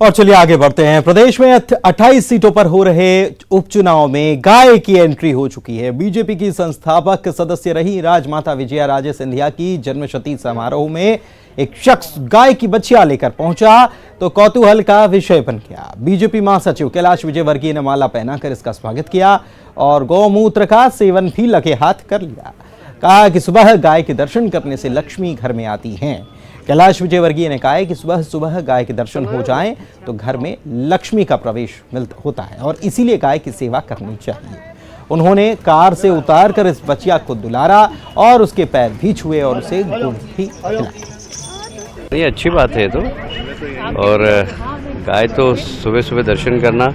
और चलिए आगे बढ़ते हैं। प्रदेश में 28 सीटों पर हो रहे उपचुनाव में गाय की एंट्री हो चुकी है। बीजेपी की संस्थापक सदस्य रही राजमाता विजया राजे सिंधिया की जन्मशती समारोह में एक शख्स गाय की बच्चियां लेकर पहुंचा तो कौतूहल का विषय बन गया। बीजेपी महासचिव कैलाश विजयवर्गीय ने माला पहनाकर इसका स्वागत किया और गौमूत्र का सेवन भी लगे हाथ कर लिया। कहा कि सुबह गाय के दर्शन करने से लक्ष्मी घर में आती हैं। कैलाश विजयवर्गीय ने कहा है कि सुबह सुबह गाय के दर्शन हो जाएं तो घर में लक्ष्मी का प्रवेश होता है और इसीलिए गाय की सेवा करनी चाहिए। उन्होंने कार से उतारकर इस बच्चिया को दुलारा और उसके पैर भी छुए और उसे गुड़ भी खिलाया। ये अच्छी बात है तो, और गाय तो सुबह सुबह दर्शन करना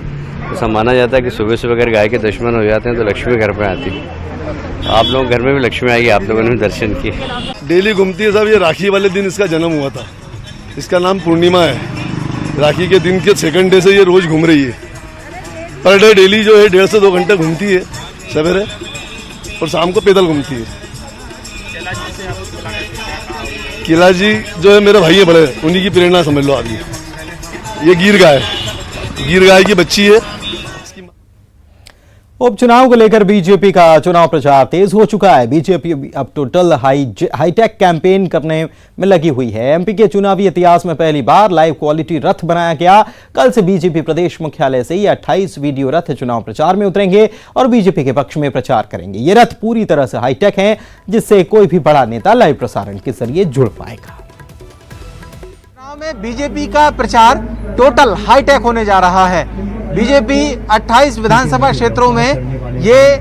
ऐसा माना जाता है कि सुबह सुबह अगर गाय के दर्शन हो जाते हैं तो लक्ष्मी घर पे आती है। आप लोग घर में भी लक्ष्मी आएगी, आप लोगों ने भी दर्शन किए। डेली घूमती है साहब। ये राखी वाले दिन इसका जन्म हुआ था। इसका नाम पूर्णिमा है। राखी के दिन के सेकंड डे से ये रोज घूम रही है। पर डे डेली जो है 1.5 से 2 घंटे घूमती है सवेरे और शाम को पैदल घूमती है। किला जी जो है मेरे भाई है बड़े, उन्हीं की प्रेरणा समझ लो आप। ये गिर गाय की बच्ची है। उपचुनाव को लेकर बीजेपी का चुनाव प्रचार तेज हो चुका है। बीजेपी अब टोटल हाईटेक कैंपेन करने में लगी हुई है। एमपी के चुनावी इतिहास में पहली बार लाइव क्वालिटी रथ बनाया गया। कल से बीजेपी प्रदेश मुख्यालय से ये 28 वीडियो रथ चुनाव प्रचार में उतरेंगे और बीजेपी के पक्ष में प्रचार करेंगे। ये रथ पूरी तरह से हाईटेक हैं, जिससे कोई भी बड़ा नेता लाइव प्रसारण के जरिए जुड़ पाएगा। चुनाव में बीजेपी का प्रचार टोटल हाईटेक होने जा रहा है। बीजेपी 28 विधानसभा क्षेत्रों में ये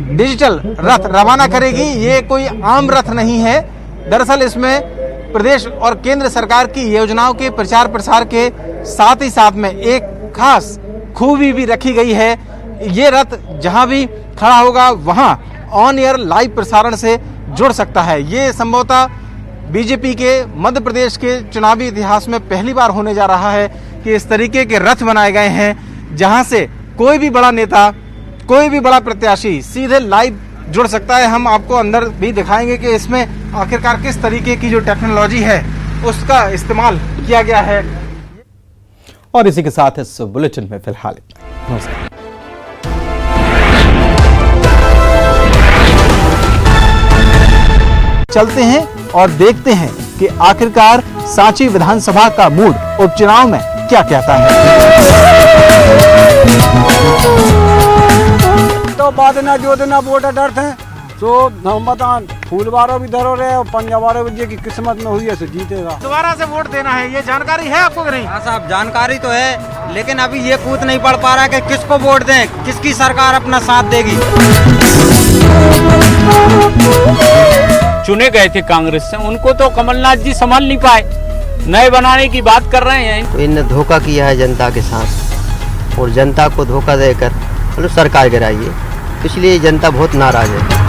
डिजिटल रथ रवाना करेगी। ये कोई आम रथ नहीं है। दरअसल इसमें प्रदेश और केंद्र सरकार की योजनाओं के प्रचार प्रसार के साथ ही साथ में एक खास खूबी भी रखी गई है। ये रथ जहां भी खड़ा होगा वहां ऑन एयर लाइव प्रसारण से जुड़ सकता है। ये संभवतः बीजेपी के मध्य प्रदेश के चुनावी इतिहास में पहली बार होने जा रहा है कि इस तरीके के रथ बनाए गए हैं जहां से कोई भी बड़ा नेता, कोई भी बड़ा प्रत्याशी सीधे लाइव जुड़ सकता है। हम आपको अंदर भी दिखाएंगे कि इसमें आखिरकार किस तरीके की जो टेक्नोलॉजी है उसका इस्तेमाल किया गया है। और इसी के साथ इस बुलेटिन में फिलहाल इतना। नमस्कार। चलते हैं और देखते हैं कि आखिरकार सांची विधानसभा का मूड उपचुनाव में क्या कहता है। तो बाद ना जो देना वोट डरते हैं तो हम बता फूलवारों भी धरो रहे और पंजाबारों भी की किस्मत में हुई है तो जीतेगा। दोबारा से वोट देना है, ये जानकारी है आपको कि नहीं? हाँ साहब, जानकारी तो है, लेकिन अभी ये कूद नहीं पड़ पा रहा कि किसको वोट दें, किसकी सरकार अपना साथ देगी। चुने गए थे कांग्रेस से, उनको तो कमलनाथ जी संभाल नहीं पाए। नए बनाने की बात कर रहे हैं। तो इन्हें धोखा किया है जनता के साथ और जनता को धोखा देकर मतलब सरकार गिराई है, इसलिए जनता बहुत नाराज है।